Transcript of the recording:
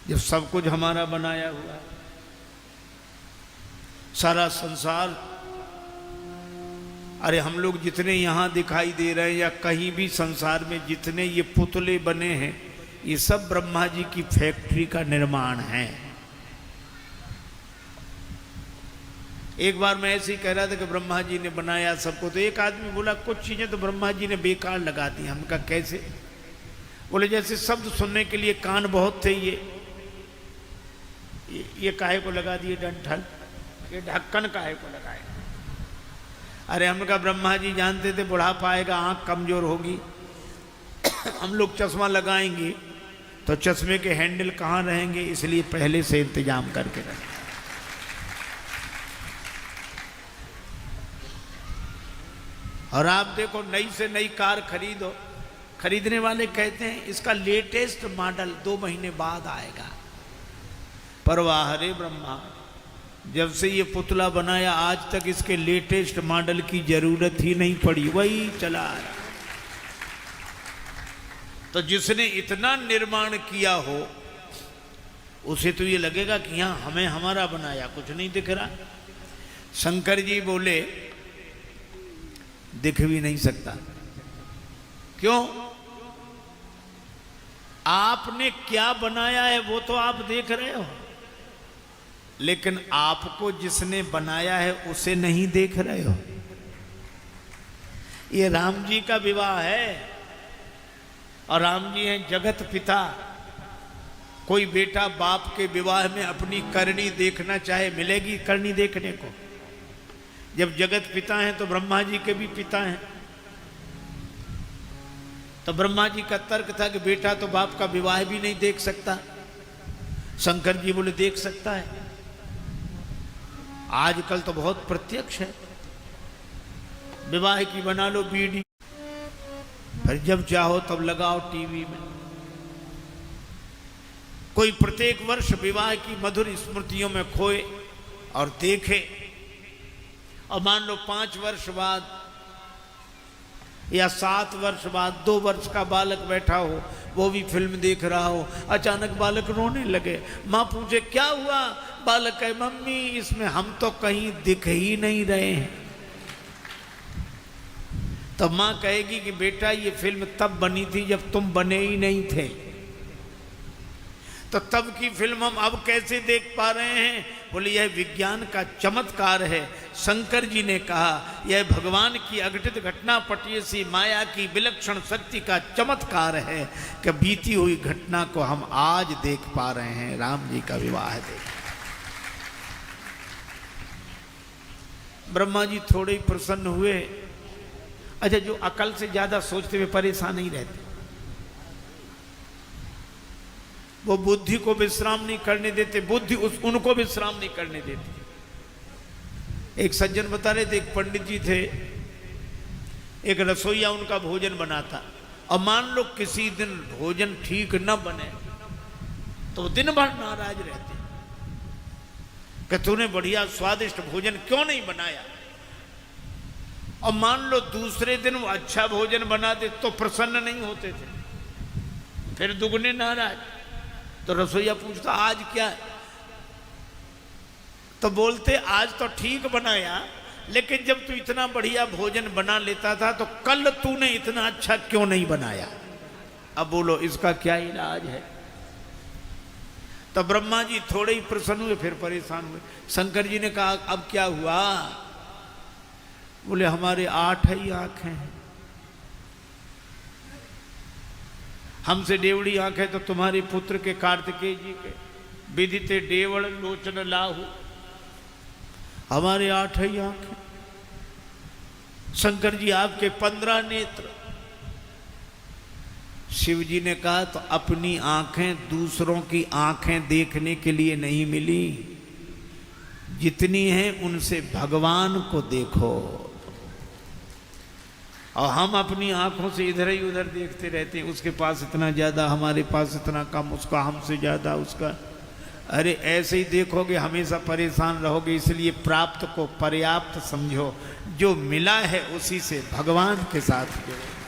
जब सब कुछ हमारा बनाया हुआ है, सारा संसार। अरे हम लोग जितने यहाँ दिखाई दे रहे हैं या कहीं भी संसार में जितने ये पुतले बने हैं, ये सब ब्रह्मा जी की फैक्ट्री का निर्माण है। एक बार मैं ऐसे ही कह रहा था कि ब्रह्मा जी ने बनाया सबको, तो एक आदमी बोला कुछ चीजें तो ब्रह्मा जी ने बेकार लगा दी। हम कहा कैसे? बोले जैसे शब्द सुनने के लिए कान बहुत थे, ये काहे को लगा दिए डंठल, ये ढक्कन काहे को लगाए? अरे हम कहा ब्रह्मा जी जानते थे बुढ़ापा आएगा, आंख कमजोर होगी, हम लोग चश्मा लगाएंगे तो चश्मे के हैंडल कहाँ रहेंगे, इसलिए पहले से इंतजाम करके रखें। और आप देखो नई से नई कार खरीदो, खरीदने वाले कहते हैं इसका लेटेस्ट मॉडल 2 महीने बाद आएगा। पर वाह रे ब्रह्मा, जब से ये पुतला बनाया आज तक इसके लेटेस्ट मॉडल की जरूरत ही नहीं पड़ी, वही चला आ रहा। तो जिसने इतना निर्माण किया हो उसे तो ये लगेगा कि यहां हमें हमारा बनाया कुछ नहीं दिख रहा। शंकर जी बोले दिख भी नहीं सकता। क्यों? आपने क्या बनाया है वो तो आप देख रहे हो, लेकिन आपको जिसने बनाया है उसे नहीं देख रहे हो। ये राम जी का विवाह है और राम जी हैं जगत पिता। कोई बेटा बाप के विवाह में अपनी करनी देखना चाहे, मिलेगी करनी देखने को? जब जगत पिता हैं तो ब्रह्मा जी के भी पिता हैं। तो ब्रह्मा जी का तर्क था कि बेटा तो बाप का विवाह भी नहीं देख सकता। शंकर जी बोले देख सकता है। आजकल तो बहुत प्रत्यक्ष है, विवाह की बना लो वीडियो, फिर जब चाहो तब लगाओ टीवी में। कोई प्रत्येक वर्ष विवाह की मधुर स्मृतियों में खोए और देखे, और मान लो 5 वर्ष बाद या 7 वर्ष बाद 2 वर्ष का बालक बैठा हो, वो भी फिल्म देख रहा हो, अचानक बालक रोने लगे। माँ पूछे क्या हुआ? बालक कहे मम्मी इसमें हम तो कहीं दिख ही नहीं रहे हैं। तो माँ कहेगी कि बेटा ये फिल्म तब बनी थी जब तुम बने ही नहीं थे, तो तब की फिल्म हम अब कैसे देख पा रहे हैं? बोले यह विज्ञान का चमत्कार है। शंकर जी ने कहा यह भगवान की अघटित घटना पटीयसी माया की विलक्षण शक्ति का चमत्कार है कि बीती हुई घटना को हम आज देख पा रहे हैं। राम जी का विवाह देख। ब्रह्मा जी थोड़े ही प्रसन्न हुए। अच्छा, जो अकल से ज्यादा सोचते हुए परेशान नहीं रहते, वो बुद्धि को विश्राम नहीं करने देते, बुद्धि उनको विश्राम नहीं करने देती। एक सज्जन बता रहे थे, एक पंडित जी थे, एक रसोईया उनका भोजन बनाता, और मान लो किसी दिन भोजन ठीक न बने तो दिन भर नाराज रहते कि तूने बढ़िया स्वादिष्ट भोजन क्यों नहीं बनाया। और मान लो दूसरे दिन वो अच्छा भोजन बना दे तो प्रसन्न नहीं होते थे, फिर दुगने नाराज। तो रसोईया पूछता आज क्या है? तो बोलते आज तो ठीक बनाया, लेकिन जब तू इतना बढ़िया भोजन बना लेता था तो कल तूने इतना अच्छा क्यों नहीं बनाया? अब बोलो इसका क्या इलाज है? तो ब्रह्मा जी थोड़े ही प्रसन्न हुए, फिर परेशान हुए। शंकर जी ने कहा अब क्या हुआ? बोले हमारे 8 ही आंखें हैं, हमसे डेवड़ी आंखें तो तुम्हारे पुत्र के कार्तिकेय जी के विदिते डेवड़ लोचन लाहु, हमारे 8 ही आंखें। शंकर जी आपके 15 नेत्र। शिव जी ने कहा तो अपनी आंखें दूसरों की आंखें देखने के लिए नहीं मिली, जितनी हैं उनसे भगवान को देखो। और हम अपनी आंखों से इधर ही उधर देखते रहते हैं, उसके पास इतना ज्यादा, हमारे पास इतना कम, उसका हमसे ज्यादा, उसका। अरे ऐसे ही देखोगे हमेशा परेशान रहोगे। इसलिए प्राप्त को पर्याप्त समझो, जो मिला है उसी से भगवान के साथ जुड़ो।